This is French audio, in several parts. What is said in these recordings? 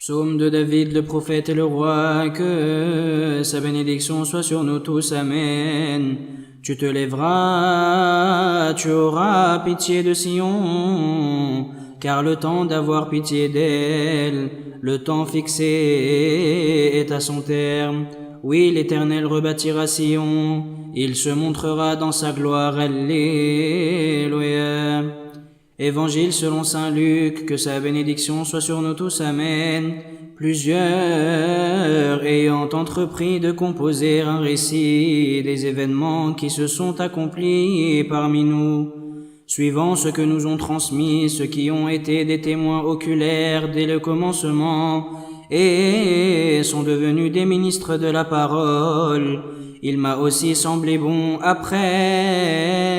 Psaume de David, le prophète et le roi, que sa bénédiction soit sur nous tous, Amen. Tu te lèveras, tu auras pitié de Sion, car le temps d'avoir pitié d'elle, le temps fixé est à son terme. Oui, l'Éternel rebâtira Sion, il se montrera dans sa gloire, Alléluia. Évangile selon saint Luc, que sa bénédiction soit sur nous tous, Amen. Plusieurs ayant entrepris de composer un récit des événements qui se sont accomplis parmi nous, suivant ce que nous ont transmis ceux qui ont été des témoins oculaires dès le commencement et sont devenus des ministres de la parole, il m'a aussi semblé bon, après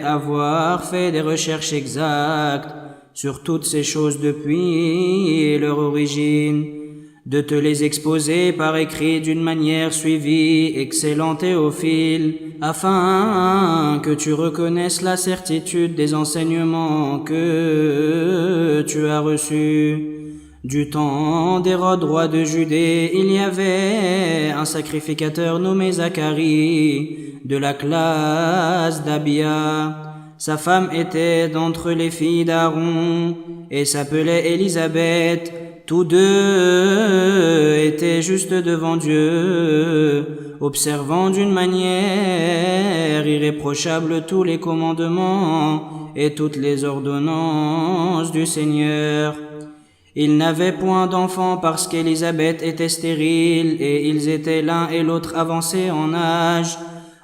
avoir fait des recherches exactes sur toutes ces choses depuis leur origine, de te les exposer par écrit d'une manière suivie, excellent Théophile, afin que tu reconnaisses la certitude des enseignements que tu as reçus. Du temps d'Hérode, roi de Judée, il y avait un sacrificateur nommé Zacharie, de la classe d'Abia. Sa femme était d'entre les filles d'Aaron, et s'appelait Élisabeth. Tous deux étaient justes devant Dieu, observant d'une manière irréprochable tous les commandements et toutes les ordonnances du Seigneur. Ils n'avaient point d'enfants parce qu'Élisabeth était stérile, et ils étaient l'un et l'autre avancés en âge.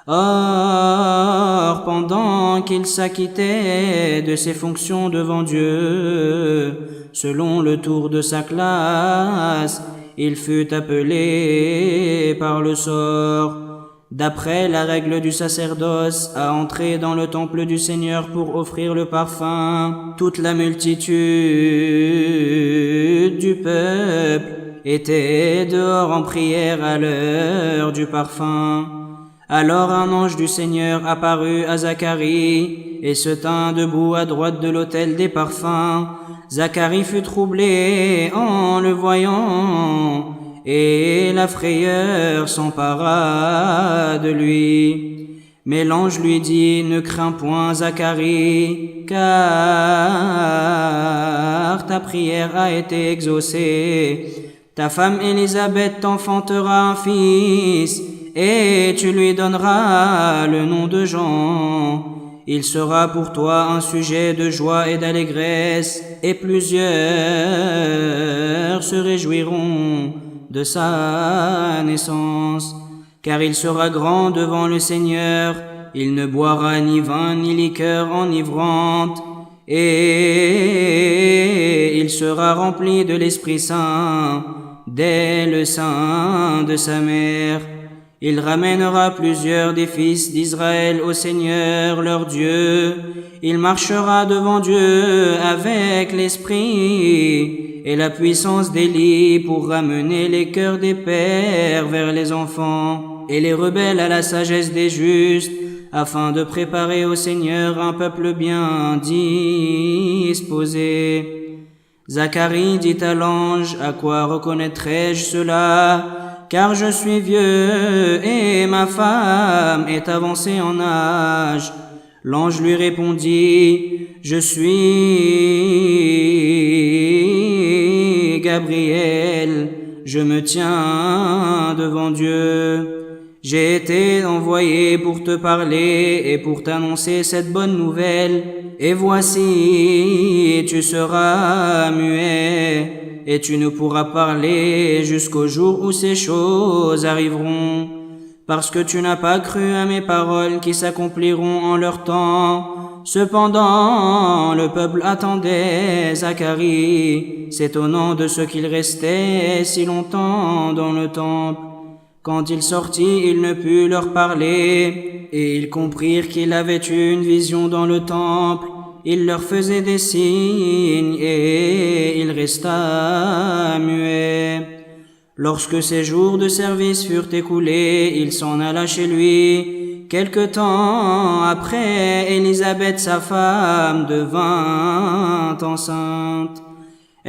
Or, pendant qu'il s'acquittait de ses fonctions devant Dieu, selon le tour de sa classe, il fut appelé par le sort, d'après la règle du sacerdoce, à entrer dans le temple du Seigneur pour offrir le parfum. Toute la multitude du peuple était dehors en prière à l'heure du parfum. Alors un ange du Seigneur apparut à Zacharie et se tint debout à droite de l'autel des parfums. Zacharie fut troublé en le voyant, et la frayeur s'empara de lui. Mais l'ange lui dit: ne crains point, Zacharie, car ta prière a été exaucée. Ta femme Élisabeth t'enfantera un fils, et tu lui donneras le nom de Jean. Il sera pour toi un sujet de joie et d'allégresse, et plusieurs se réjouiront de sa naissance, car il sera grand devant le Seigneur. Il ne boira ni vin ni liqueur enivrante, et il sera rempli de l'Esprit Saint dès le sein de sa mère. Il ramènera plusieurs des fils d'Israël au Seigneur leur Dieu. Il marchera devant Dieu avec l'esprit et la puissance d'Élie pour ramener les cœurs des pères vers les enfants et les rebelles à la sagesse des justes, afin de préparer au Seigneur un peuple bien disposé. Zacharie dit à l'ange: à quoi reconnaîtrai-je cela? Car je suis vieux et ma femme est avancée en âge. L'ange lui répondit: je suis Gabriel, je me tiens devant Dieu. J'ai été envoyé pour te parler et pour t'annoncer cette bonne nouvelle. Et voici, tu seras muet, et tu ne pourras parler jusqu'au jour où ces choses arriveront, parce que tu n'as pas cru à mes paroles qui s'accompliront en leur temps. Cependant, le peuple attendait Zacharie, s'étonnant de ce qu'il restait si longtemps dans le temple. Quand il sortit, il ne put leur parler, et ils comprirent qu'il avait eu une vision dans le temple. Il leur faisait des signes, et il resta muet. Lorsque ses jours de service furent écoulés, il s'en alla chez lui. Quelque temps après, Élisabeth, sa femme, devint enceinte.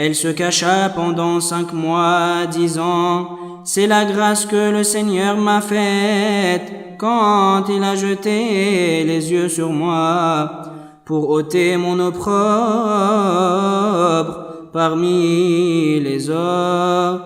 Elle se cacha pendant 5 mois, disant « C'est la grâce que le Seigneur m'a faite quand il a jeté les yeux sur moi pour ôter mon opprobre parmi les hommes. »